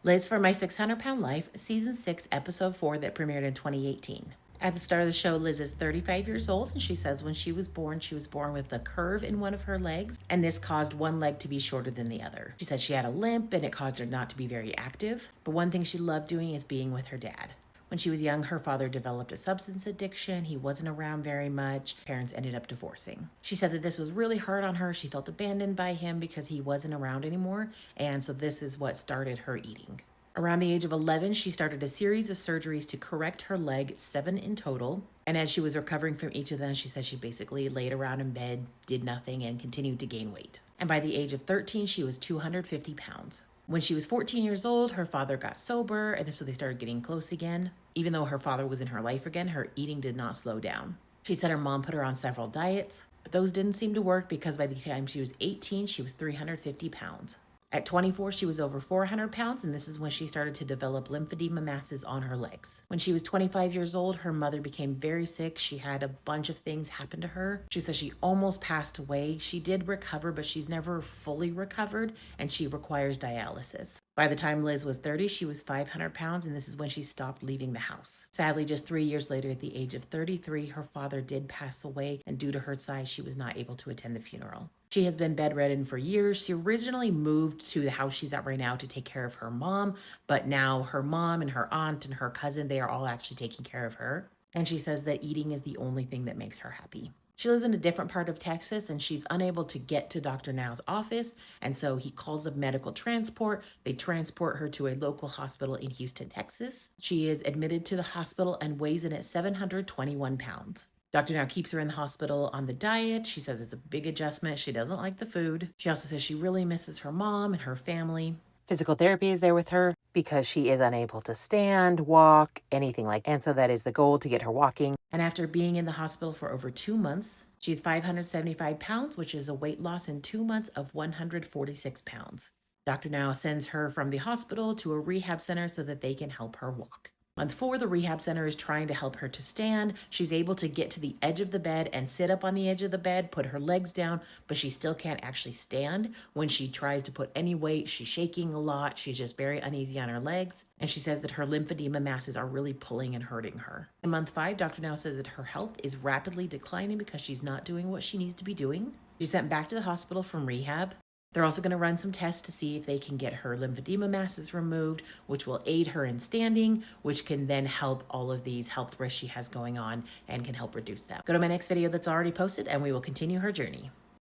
Liz for My 600-Pound Life, Season 6, Episode 4 that premiered in 2018. At the start of the show, Liz is 35 years old, and she says when she was born with a curve in one of her legs, and this caused one leg to be shorter than the other. She said she had a limp, and it caused her not to be very active, but one thing she loved doing is being with her dad. When she was young, her father developed a substance addiction. He wasn't around very much. Parents ended up divorcing. She said that this was really hard on her. She felt abandoned by him because he wasn't around anymore, and so this is what started her eating. Around the age of 11, she started a series of surgeries to correct her leg, 7 in total. And as she was recovering from each of them, she said she basically laid around in bed, did nothing, and continued to gain weight. And by the age of 13, she was 250 pounds. When she was 14 years old, her father got sober, and so they started getting close again. Even though her father was in her life again, her eating did not slow down. She said her mom put her on several diets, but those didn't seem to work because by the time she was 18, she was 350 pounds. At 24, she was over 400 pounds, and this is when she started to develop lymphedema masses on her legs. When she was 25 years old, her mother became very sick. She had a bunch of things happen to her. She says she almost passed away. She did recover, but she's never fully recovered, and she requires dialysis. By the time Liz was 30, she was 500 pounds, and this is when she stopped leaving the house. Sadly, just 3 years later, at the age of 33, her father did pass away, and due to her size, she was not able to attend the funeral. She has been bedridden for years. She originally moved to the house she's at right now to take care of her mom, but now her mom and her aunt and her cousin, they are all actually taking care of her. And she says that eating is the only thing that makes her happy. She lives in a different part of Texas, and she's unable to get to Dr. Now's office, and so he calls up medical transport. They transport her to a local hospital in Houston, Texas. She is admitted to the hospital and weighs in at 721 pounds. Dr. Now keeps her in the hospital on the diet. She says it's a big adjustment. She doesn't like the food. She also says she really misses her mom and her family. Physical therapy is there with her because she is unable to stand, walk, anything like that. And so that is the goal, to get her walking. And after being in the hospital for over 2 months, she's 575 pounds, which is a weight loss in 2 months of 146 pounds. Dr. Now sends her from the hospital to a rehab center so that they can help her walk. Month 4, the rehab center is trying to help her to stand. She's able to get to the edge of the bed and sit up on the edge of the bed, put her legs down, but she still can't actually stand. When she tries to put any weight, she's shaking a lot. She's just very uneasy on her legs. And she says that her lymphedema masses are really pulling and hurting her. In month 5, Dr. Now says that her health is rapidly declining because she's not doing what she needs to be doing. She's sent back to the hospital from rehab. They're also going to run some tests to see if they can get her lymphedema masses removed, which will aid her in standing, which can then help all of these health risks she has going on and can help reduce them. Go to my next video that's already posted, and we will continue her journey.